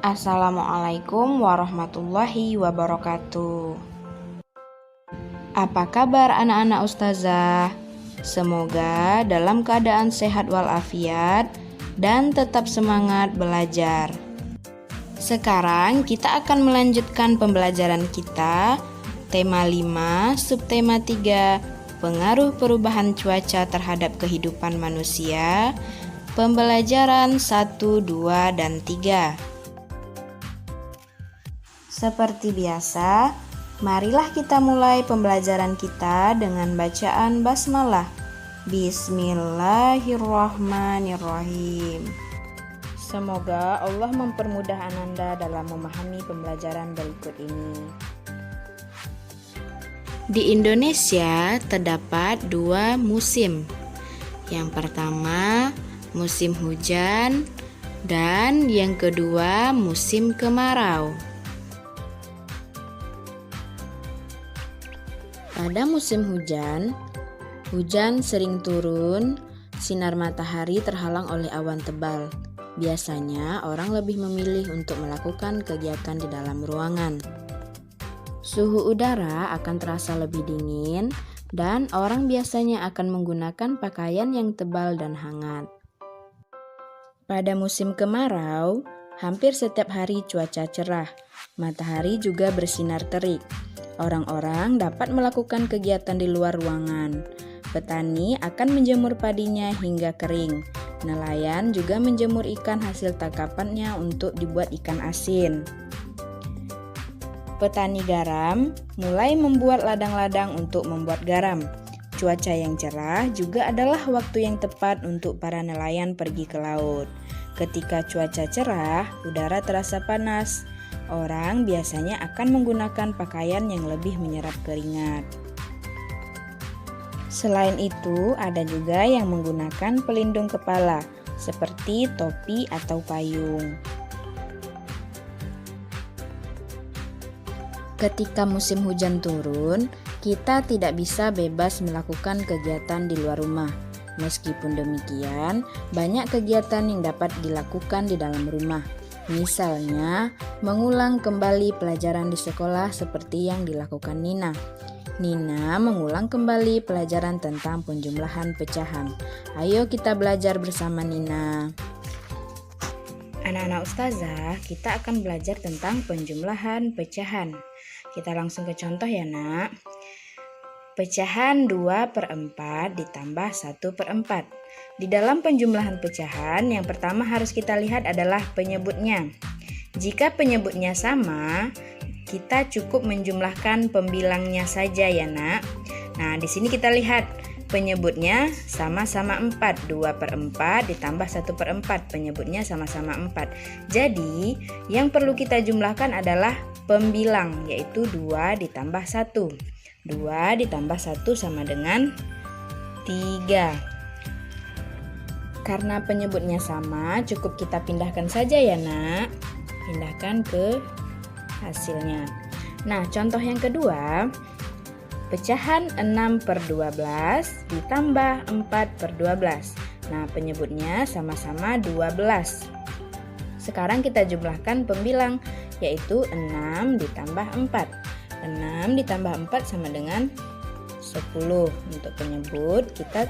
Assalamualaikum warahmatullahi wabarakatuh. Apa kabar anak-anak ustazah? Semoga dalam keadaan sehat walafiat dan tetap semangat belajar. Sekarang kita akan melanjutkan pembelajaran kita. Tema 5, subtema 3, pengaruh perubahan cuaca terhadap kehidupan manusia. Pembelajaran 1, 2, dan 3. Seperti biasa, marilah kita mulai pembelajaran kita dengan bacaan basmalah. Bismillahirrahmanirrahim. Semoga Allah mempermudah Ananda dalam memahami pembelajaran berikut ini. Di Indonesia terdapat 2 musim. Yang pertama, musim hujan, dan yang kedua, musim kemarau. Pada musim hujan, hujan sering turun, sinar matahari terhalang oleh awan tebal. Biasanya orang lebih memilih untuk melakukan kegiatan di dalam ruangan. Suhu udara akan terasa lebih dingin dan orang biasanya akan menggunakan pakaian yang tebal dan hangat. Pada musim kemarau, hampir setiap hari cuaca cerah, matahari juga bersinar terik. Orang-orang dapat melakukan kegiatan di luar ruangan. Petani akan menjemur padinya hingga kering. Nelayan juga menjemur ikan hasil tangkapannya untuk dibuat ikan asin. Petani garam mulai membuat ladang-ladang untuk membuat garam. Cuaca yang cerah juga adalah waktu yang tepat untuk para nelayan pergi ke laut. Ketika cuaca cerah, udara terasa panas. Orang biasanya akan menggunakan pakaian yang lebih menyerap keringat. Selain itu, ada juga yang menggunakan pelindung kepala, seperti topi atau payung. Ketika musim hujan turun, kita tidak bisa bebas melakukan kegiatan di luar rumah. Meskipun demikian, banyak kegiatan yang dapat dilakukan di dalam rumah. Misalnya, mengulang kembali pelajaran di sekolah seperti yang dilakukan Nina. Nina mengulang kembali pelajaran tentang penjumlahan pecahan. Ayo kita belajar bersama Nina. Anak-anak ustazah, kita akan belajar tentang penjumlahan pecahan. Kita langsung ke contoh ya nak. Pecahan 2/4 ditambah 1/4. Di dalam penjumlahan pecahan, yang pertama harus kita lihat adalah penyebutnya. Jika penyebutnya sama, kita cukup menjumlahkan pembilangnya saja ya nak. Nah, di sini kita lihat penyebutnya sama-sama 4. 2/4 ditambah 1/4. Penyebutnya sama-sama 4. Jadi, yang perlu kita jumlahkan adalah pembilang, yaitu 2 ditambah 1. 2 ditambah 1 sama dengan 3. Karena penyebutnya sama, cukup kita pindahkan saja ya nak. Pindahkan ke hasilnya. Nah, contoh yang kedua, pecahan 6/12 ditambah 4/12. Nah, penyebutnya sama-sama 12. Sekarang kita jumlahkan pembilang, yaitu 6 ditambah 4. 6 ditambah 4 sama dengan 10. Untuk penyebut kita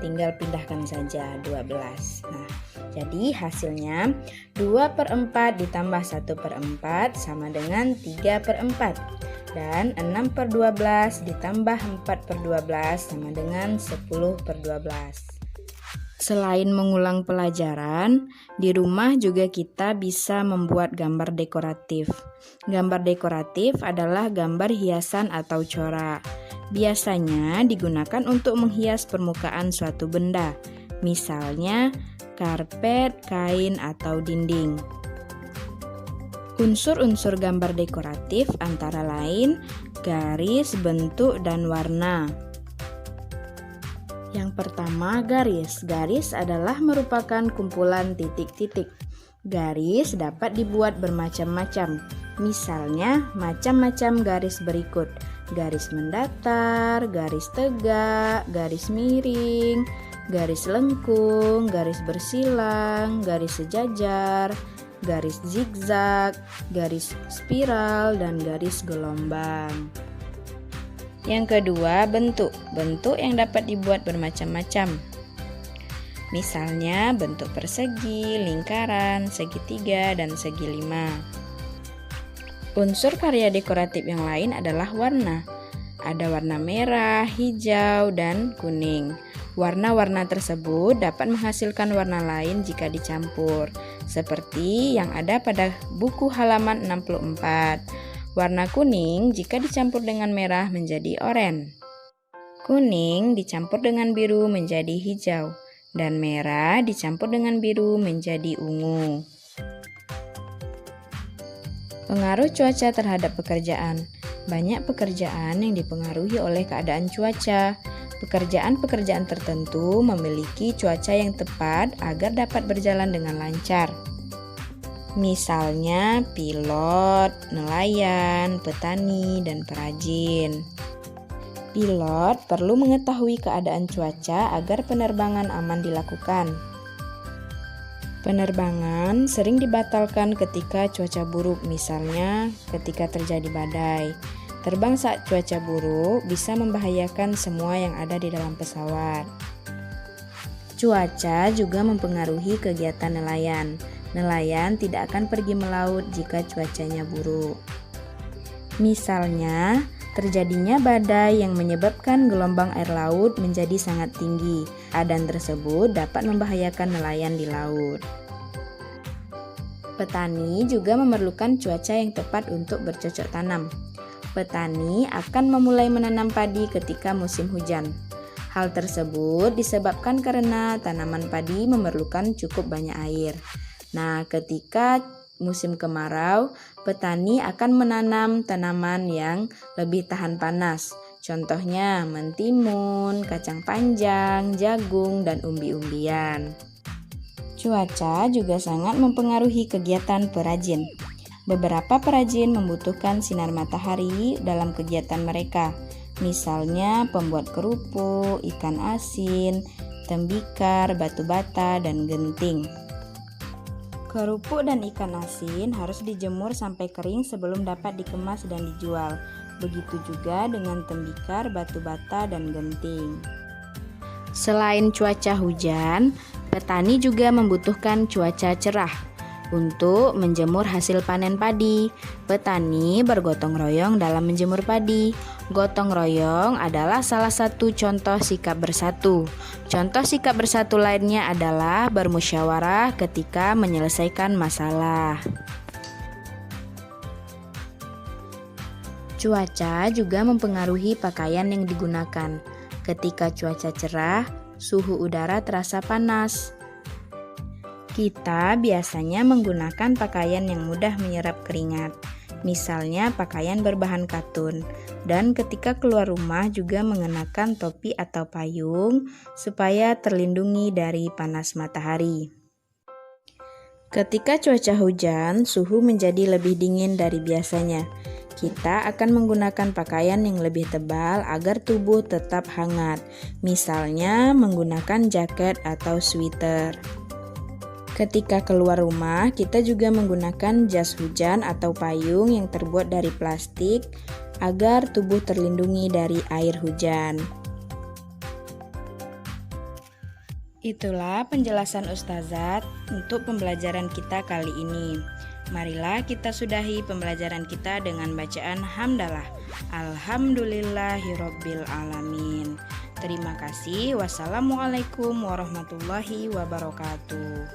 tinggal pindahkan saja 12. Nah, jadi hasilnya 2/4 ditambah 1/4 sama dengan 3/4. Dan 6/12 ditambah 4/12 sama dengan 10/12. Selain mengulang pelajaran, di rumah juga kita bisa membuat gambar dekoratif. Gambar dekoratif adalah gambar hiasan atau corak. Biasanya digunakan untuk menghias permukaan suatu benda, misalnya karpet, kain, atau dinding. Unsur-unsur gambar dekoratif antara lain garis, bentuk, dan warna. Yang pertama, garis. Garis adalah merupakan kumpulan titik-titik. Garis dapat dibuat bermacam-macam. Misalnya, macam-macam garis berikut: garis mendatar, garis tegak, garis miring, garis lengkung, garis bersilang, garis sejajar, garis zigzag, garis spiral, dan garis gelombang. Yang kedua, bentuk. Bentuk yang dapat dibuat bermacam-macam. Misalnya bentuk persegi, lingkaran, segitiga, dan segi lima. Unsur karya dekoratif yang lain adalah warna. Ada warna merah, hijau, dan kuning. Warna-warna tersebut dapat menghasilkan warna lain jika dicampur, seperti yang ada pada buku halaman 64. Warna kuning jika dicampur dengan merah menjadi oranye. Kuning dicampur dengan biru menjadi hijau, dan merah dicampur dengan biru menjadi ungu. Pengaruh cuaca terhadap pekerjaan. Banyak pekerjaan yang dipengaruhi oleh keadaan cuaca. Pekerjaan-pekerjaan tertentu memiliki cuaca yang tepat agar dapat berjalan dengan lancar. Misalnya pilot, nelayan, petani, dan perajin. Pilot perlu mengetahui keadaan cuaca agar penerbangan aman dilakukan. Penerbangan sering dibatalkan ketika cuaca buruk, misalnya ketika terjadi badai. Terbang saat cuaca buruk bisa membahayakan semua yang ada di dalam pesawat. Cuaca juga mempengaruhi kegiatan nelayan. Nelayan tidak akan pergi melaut jika cuacanya buruk. Misalnya, terjadinya badai yang menyebabkan gelombang air laut menjadi sangat tinggi. Keadaan tersebut dapat membahayakan nelayan di laut. Petani juga memerlukan cuaca yang tepat untuk bercocok tanam. Petani akan memulai menanam padi ketika musim hujan. Hal tersebut disebabkan karena tanaman padi memerlukan cukup banyak air. Nah, ketika musim kemarau, petani akan menanam tanaman yang lebih tahan panas. Contohnya mentimun, kacang panjang, jagung, dan umbi-umbian. Cuaca juga sangat mempengaruhi kegiatan perajin. Beberapa perajin membutuhkan sinar matahari dalam kegiatan mereka. Misalnya pembuat kerupuk, ikan asin, tembikar, batu bata, dan genting. Kerupuk dan ikan asin harus dijemur sampai kering sebelum dapat dikemas dan dijual. Begitu juga dengan tembikar, batu bata, dan genting. Selain cuaca hujan, petani juga membutuhkan cuaca cerah untuk menjemur hasil panen padi. Petani bergotong royong dalam menjemur padi. Gotong royong adalah salah satu contoh sikap bersatu. Contoh sikap bersatu lainnya adalah bermusyawarah ketika menyelesaikan masalah. Cuaca juga mempengaruhi pakaian yang digunakan. Ketika cuaca cerah, suhu udara terasa panas. Kita biasanya menggunakan pakaian yang mudah menyerap keringat, misalnya pakaian berbahan katun, dan ketika keluar rumah juga mengenakan topi atau payung supaya terlindungi dari panas matahari. Ketika cuaca hujan, suhu menjadi lebih dingin dari biasanya. Kita akan menggunakan pakaian yang lebih tebal agar tubuh tetap hangat, misalnya menggunakan jaket atau sweater. Ketika keluar rumah, kita juga menggunakan jas hujan atau payung yang terbuat dari plastik agar tubuh terlindungi dari air hujan. Itulah penjelasan Ustazat untuk pembelajaran kita kali ini. Marilah kita sudahi pembelajaran kita dengan bacaan hamdalah. Alhamdulillahirabbil alamin. Terima kasih. Wassalamualaikum warahmatullahi wabarakatuh.